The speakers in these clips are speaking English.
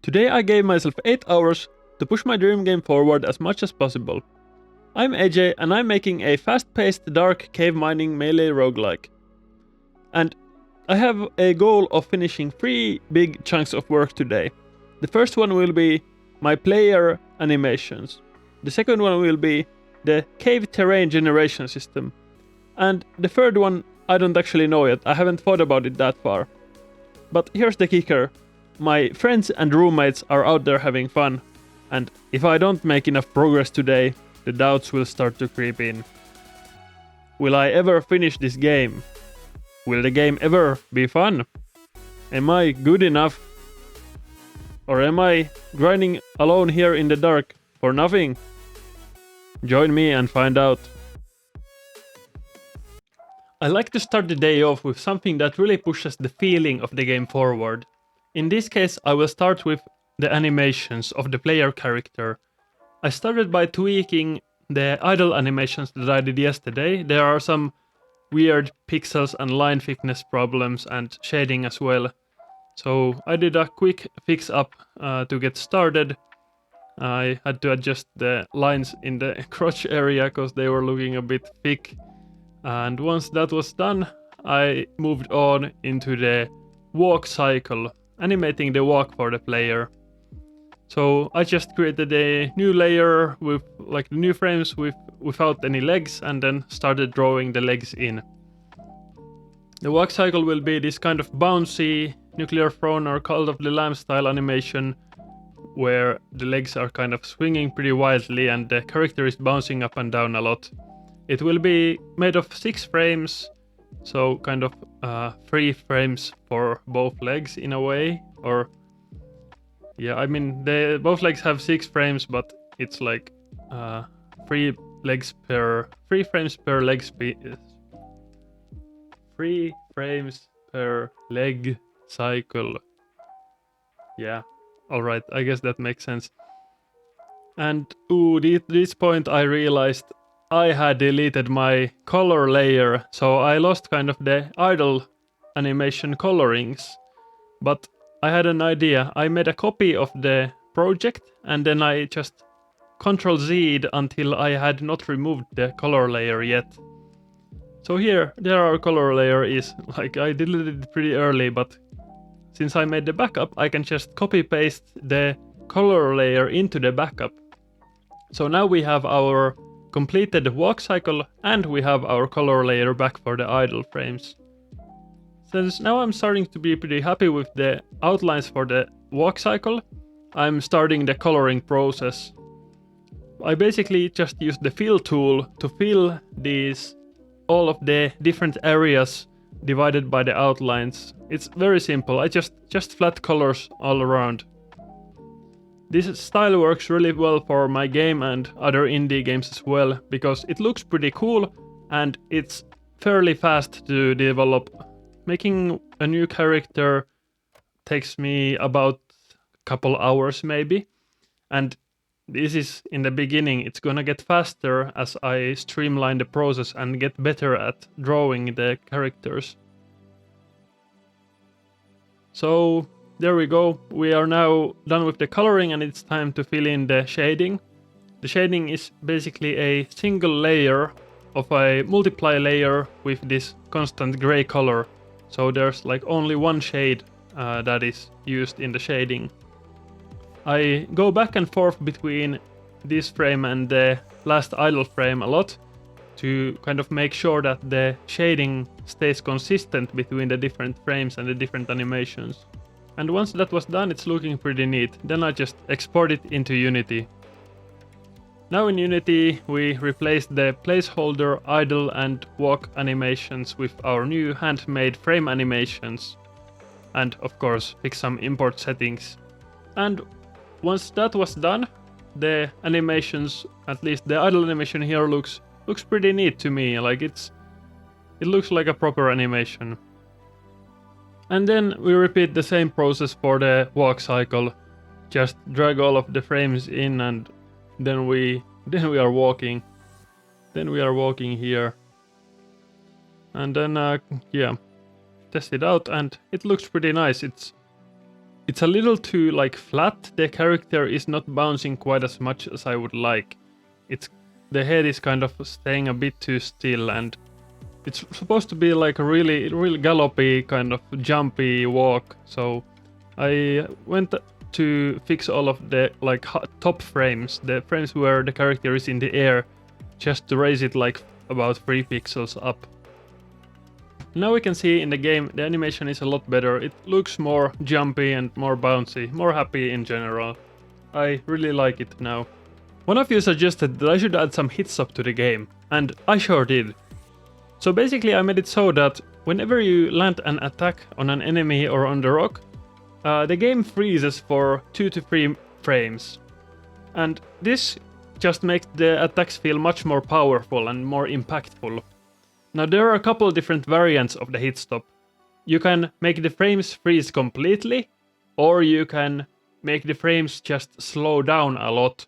Today I gave myself 8 hours to push my dream game forward as much as possible. I'm AJ and I'm making a fast-paced dark cave mining melee roguelike. And I have a goal of finishing 3 big chunks of work today. The first one will be my player animations. The second one will be the cave terrain generation system. And the third one I don't actually know yet, I haven't thought about it that far. But here's the kicker. My friends and roommates are out there having fun, and if I don't make enough progress today, the doubts will start to creep in. Will I ever finish this game? Will the game ever be fun? Am I good enough? Or am I grinding alone here in the dark for nothing? Join me and find out. I like to start the day off with something that really pushes the feeling of the game forward. In this case, I will start with the animations of the player character. I started by tweaking the idle animations that I did yesterday. There are some weird pixels and line thickness problems and shading as well. So I did a quick fix up to get started. I had to adjust the lines in the crotch area because they were looking a bit thick. And once that was done, I moved on into the walk cycle, animating the walk for the player. So I just created a new layer with like new frames without any legs and then started drawing the legs in. The walk cycle will be this kind of bouncy nuclear throne or Cult of the Lamb style animation where the legs are kind of swinging pretty wildly and the character is bouncing up and down a lot. It will be made of 6 frames, so kind of 3 frames for both legs in a way, or yeah, I mean both legs have 6 frames, but it's like 3 frames per leg speed. 3 frames per leg cycle. Yeah, alright, I guess that makes sense. And at this point I realized I had deleted my color layer, so I lost kind of the idle animation colorings. But I had an idea. I made a copy of the project and then I just Ctrl-Z'd until I had not removed the color layer yet. So there our color layer is. Like I deleted it pretty early, but since I made the backup, I can just copy-paste the color layer into the backup. So now we have our completed walk cycle and we have our color layer back for the idle frames. Since now I'm starting to be pretty happy with the outlines for the walk cycle, I'm starting the coloring process. I basically just use the fill tool to fill all of the different areas divided by the outlines. It's very simple, I just flat colors all around. This style works really well for my game and other indie games as well, because it looks pretty cool and it's fairly fast to develop. Making a new character takes me about a couple hours maybe, and this is in the beginning. It's gonna get faster as I streamline the process and get better at drawing the characters. So there we go, we are now done with the coloring and it's time to fill in the shading. The shading is basically a single layer of a multiply layer with this constant gray color. So there's like only one shade that is used in the shading. I go back and forth between this frame and the last idle frame a lot to kind of make sure that the shading stays consistent between the different frames and the different animations. And once that was done, it's looking pretty neat. Then I just export it into Unity. Now in Unity, we replaced the placeholder, idle and walk animations with our new handmade frame animations. And of course, fix some import settings. And once that was done, the animations, at least the idle animation here looks pretty neat to me. Like it looks like a proper animation. And then we repeat the same process for the walk cycle. Just drag all of the frames in and then we are walking. Then we are walking here. And then yeah, test it out and it looks pretty nice. It's it's a little too like flat. The character is not bouncing quite as much as I would like. The head is kind of staying a bit too still, and it's supposed to be like a really gallopy kind of jumpy walk. So I went to fix all of the like top frames, the frames where the character is in the air, just to raise it like about 3 pixels up. Now we can see in the game the animation is a lot better. It looks more jumpy and more bouncy, more happy in general. I really like it now. One of you suggested that I should add some hit stop to the game, and I sure did. So basically I made it so that whenever you land an attack on an enemy or on the rock, the game freezes for 2 to 3 frames. And this just makes the attacks feel much more powerful and more impactful. Now there are a couple different variants of the hit stop. You can make the frames freeze completely, or you can make the frames just slow down a lot.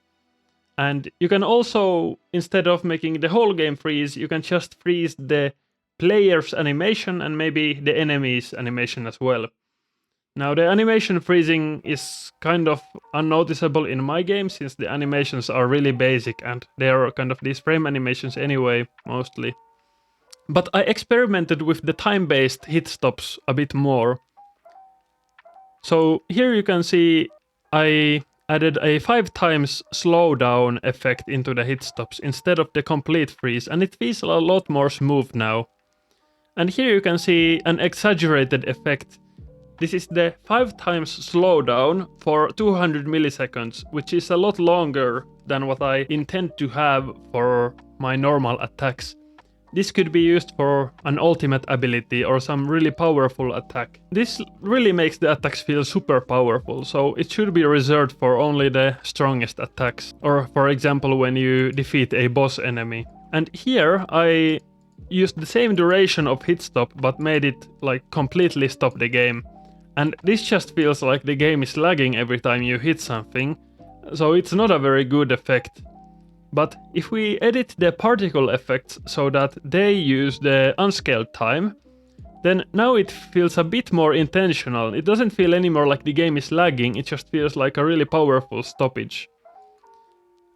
And you can also, instead of making the whole game freeze, you can just freeze the player's animation and maybe the enemy's animation as well. Now the animation freezing is kind of unnoticeable in my game since the animations are really basic and they are kind of these frame animations anyway, mostly. But I experimented with the time-based hit stops a bit more. So here you can see I added a 5 times slowdown effect into the hit stops instead of the complete freeze, and it feels a lot more smooth now. And here you can see an exaggerated effect. This is the 5 times slowdown for 200 milliseconds, which is a lot longer than what I intend to have for my normal attacks. This could be used for an ultimate ability or some really powerful attack. This really makes the attacks feel super powerful, so it should be reserved for only the strongest attacks. Or for example when you defeat a boss enemy. And here I used the same duration of hit stop but made it like completely stop the game. And this just feels like the game is lagging every time you hit something, so it's not a very good effect. But if we edit the particle effects so that they use the unscaled time, then now it feels a bit more intentional. It doesn't feel anymore like the game is lagging, it just feels like a really powerful stoppage.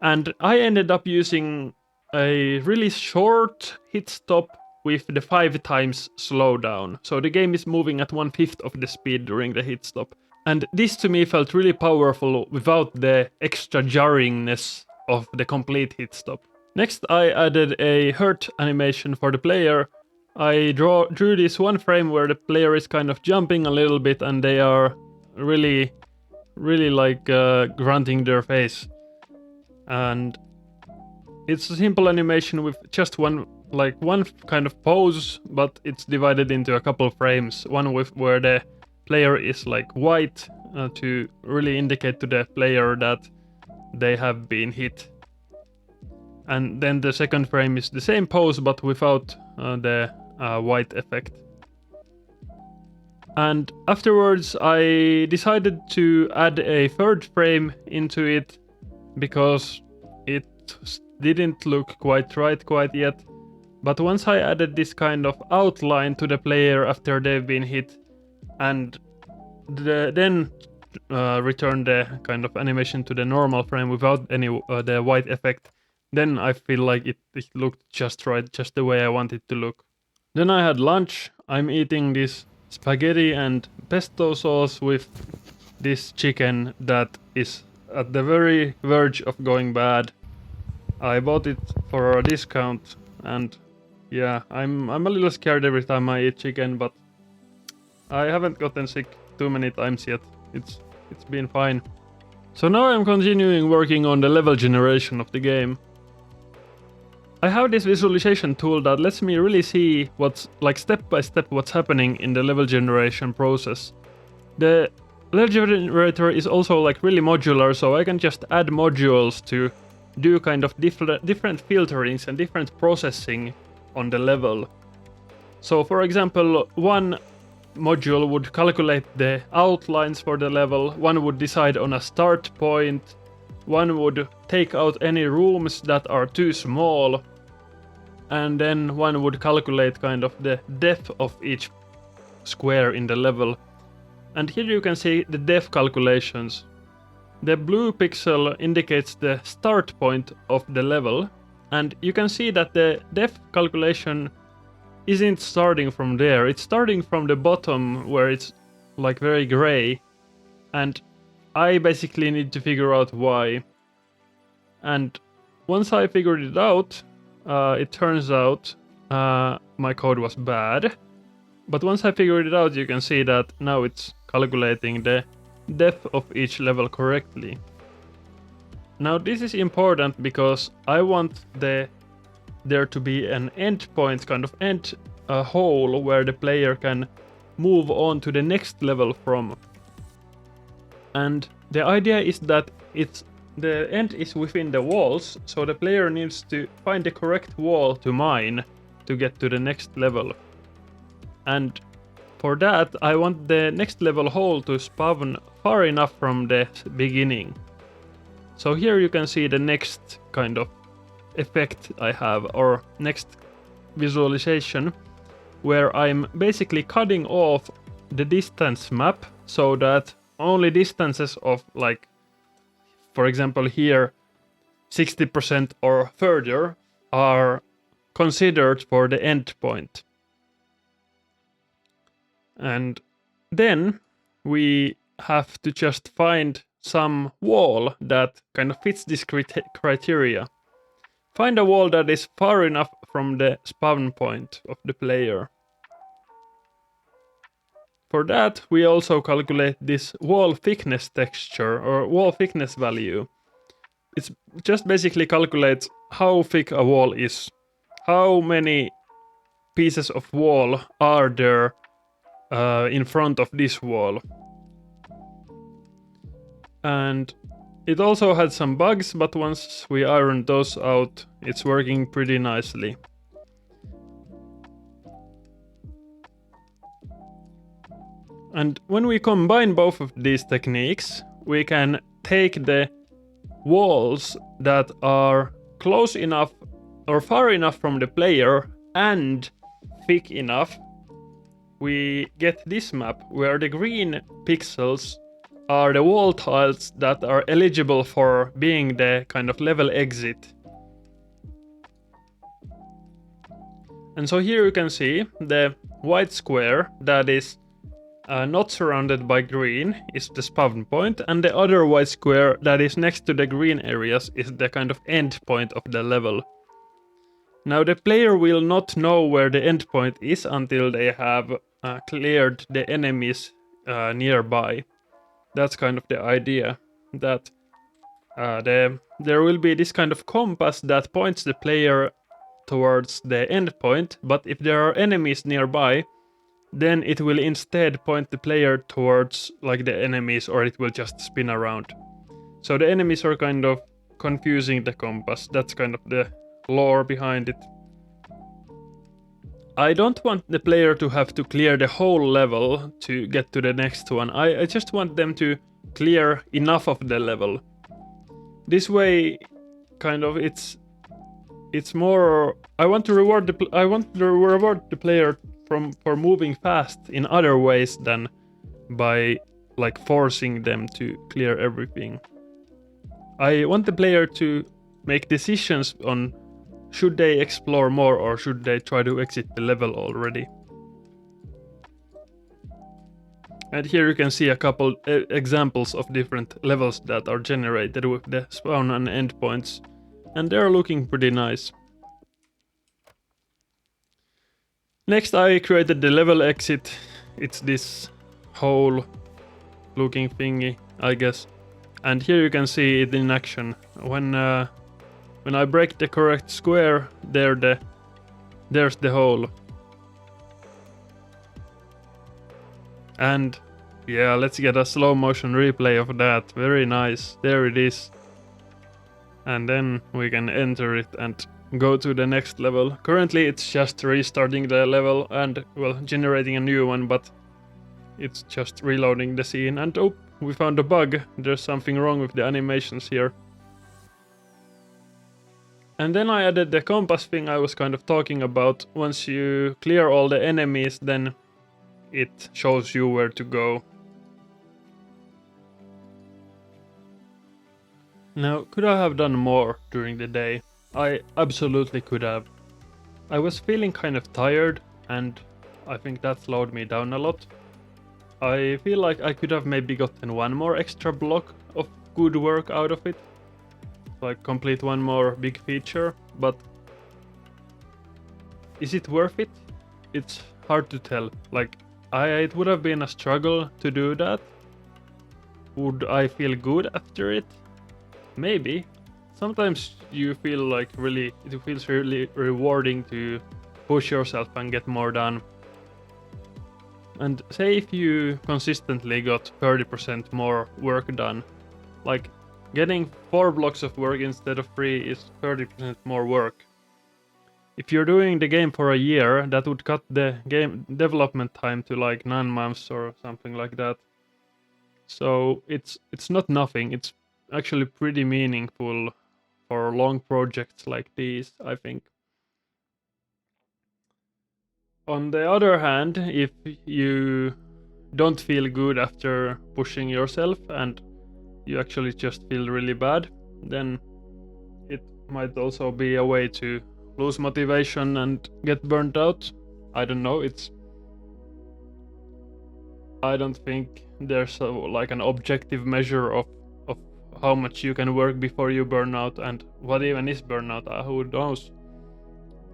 And I ended up using a really short hit stop with the 5 times slowdown. So the game is moving at 1/5 of the speed during the hit stop. And this to me felt really powerful without the extra jarringness of the complete hit stop. Next I added a hurt animation for the player. I drew this one frame where the player is kind of jumping a little bit and they are really like grunting their face. And it's a simple animation with just one kind of pose, but it's divided into a couple frames. One with where the player is like white to really indicate to the player that they have been hit. And then the second frame is the same pose but without the white effect. And afterwards I decided to add a third frame into it because it didn't look quite right quite yet. But once I added this kind of outline to the player after they've been hit and then return the kind of animation to the normal frame without any the white effect, then I feel like it looked just right, just the way I want it to look. Then I had lunch. I'm eating this spaghetti and pesto sauce with this chicken that is at the very verge of going bad. I bought it for a discount and yeah, I'm a little scared every time I eat chicken, but I haven't gotten sick too many times yet. It's been fine. So now I'm continuing working on the level generation of the game. I have this visualization tool that lets me really see what's like step by step what's happening in the level generation process. The level generator is also like really modular, so I can just add modules to do kind of different filterings and different processing on the level. So for example, one module would calculate the outlines for the level, one would decide on a start point, one would take out any rooms that are too small, and then one would calculate kind of the depth of each square in the level. And here you can see the depth calculations. The blue pixel indicates the start point of the level, and you can see that the depth calculation isn't starting from there. It's starting from the bottom where it's like very gray, and I basically need to figure out why. And once I figured it out, it turns out my code was bad. But once I figured it out, you can see that now it's calculating the depth of each level correctly. Now this is important because I want there to be an endpoint, kind of end hole where the player can move on to the next level from. And the idea is that the end is within the walls, so the player needs to find the correct wall to mine to get to the next level. And for that, I want the next level hole to spawn far enough from the beginning. So here you can see the next kind of effect I have, or next visualization, where I'm basically cutting off the distance map so that only distances of, like, for example here, 60% or further are considered for the endpoint. And then we have to just find some wall that kind of fits this criteria. Find a wall that is far enough from the spawn point of the player. For that, we also calculate this wall thickness texture, or wall thickness value. It just basically calculates how thick a wall is. How many pieces of wall are there in front of this wall. And it also had some bugs, but once we ironed those out, it's working pretty nicely. And when we combine both of these techniques, we can take the walls that are close enough or far enough from the player and thick enough. We get this map where the green pixels are the wall tiles that are eligible for being the kind of level exit. And so here you can see the white square that is not surrounded by green is the spawn point, and the other white square that is next to the green areas is the kind of end point of the level. Now the player will not know where the end point is until they have cleared the enemies nearby. That's kind of the idea, that there will be this kind of compass that points the player towards the end point, but if there are enemies nearby, then it will instead point the player towards like the enemies, or it will just spin around. So the enemies are kind of confusing the compass. That's kind of the lore behind it. I don't want the player to have to clear the whole level to get to the next one. I just want them to clear enough of the level. This way, kind of, it's more. I want to reward the player for moving fast in other ways than by like forcing them to clear everything. I want the player to make decisions on should they explore more or should they try to exit the level already. And here you can see a couple examples of different levels that are generated with the spawn and end points, and they're looking pretty nice. Next I created the level exit. It's this hole looking thingy, I guess. And here you can see it in action. When I break the correct square, there's the hole. And yeah, let's get a slow motion replay of that. Very nice. There it is. And then we can enter it and go to the next level. Currently it's just restarting the level and, well, generating a new one, but it's just reloading the scene. And oh, we found a bug. There's something wrong with the animations here. And then I added the compass thing I was kind of talking about. Once you clear all the enemies, then it shows you where to go. Now, could I have done more during the day? I absolutely could have. I was feeling kind of tired, and I think that slowed me down a lot. I feel like I could have maybe gotten one more extra block of good work out of it, like complete one more big feature, but is it worth it? It's hard to tell. Like, it would have been a struggle to do that. Would I feel good after it? Maybe. Sometimes you feel like it feels really rewarding to push yourself and get more done. And say if you consistently got 30% more work done, like getting 4 blocks of work instead of 3 is 30% more work. If you're doing the game for a year, that would cut the game development time to like 9 months or something like that. So it's not nothing, it's actually pretty meaningful for long projects like these, I think. On the other hand, if you don't feel good after pushing yourself and you actually just feel really bad, then it might also be a way to lose motivation and get burnt out. I don't know, I don't think there's like an objective measure of how much you can work before you burn out, and what even is burnout, who knows.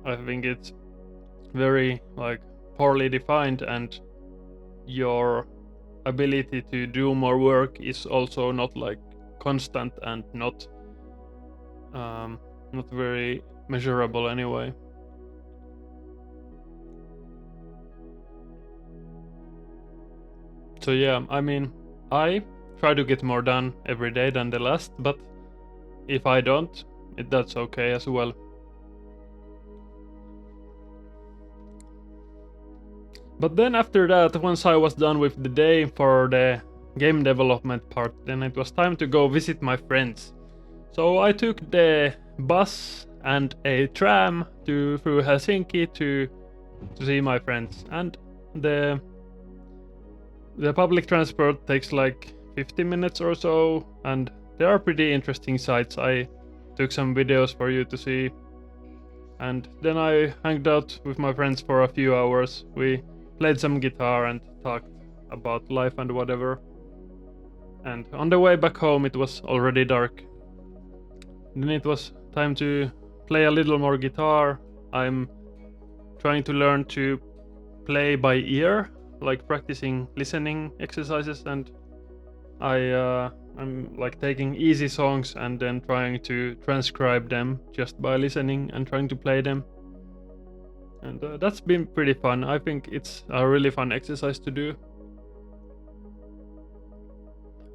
I think it's very like poorly defined, and your ability to do more work is also not like constant and not very measurable anyway. So yeah, I mean, I try to get more done every day than the last, but if I don't, that's okay as well. But then after that, once I was done with the day for the game development part, then it was time to go visit my friends. So I took the bus and a tram through Helsinki to see my friends, and the public transport takes like 50 minutes or so, and there are pretty interesting sights. I took some videos for you to see, and then I hanged out with my friends for a few hours. We played some guitar and talked about life and whatever. And on the way back home it was already dark. Then it was time to play a little more guitar. I'm trying to learn to play by ear, like practicing listening exercises, and I'm like taking easy songs and then trying to transcribe them just by listening and trying to play them. And that's been pretty fun. I think it's a really fun exercise to do.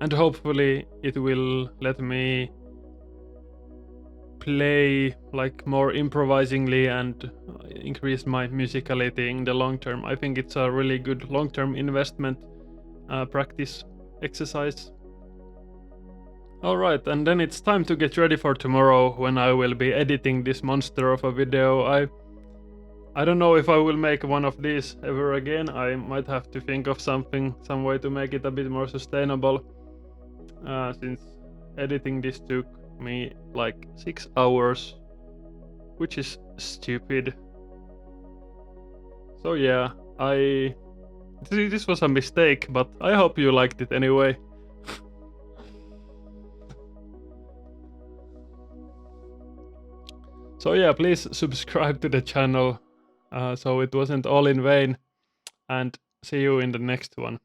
And hopefully it will let me play like more improvisingly and increase my musicality in the long term. I think it's a really good long-term investment practice exercise. Alright, and then it's time to get ready for tomorrow when I will be editing this monster of a video. I don't know if I will make one of these ever again. I might have to think of some way to make it a bit more sustainable, since editing this took me like 6 hours, which is stupid. So yeah, this was a mistake, but I hope you liked it anyway. So yeah, please subscribe to the channel so it wasn't all in vain, and see you in the next one.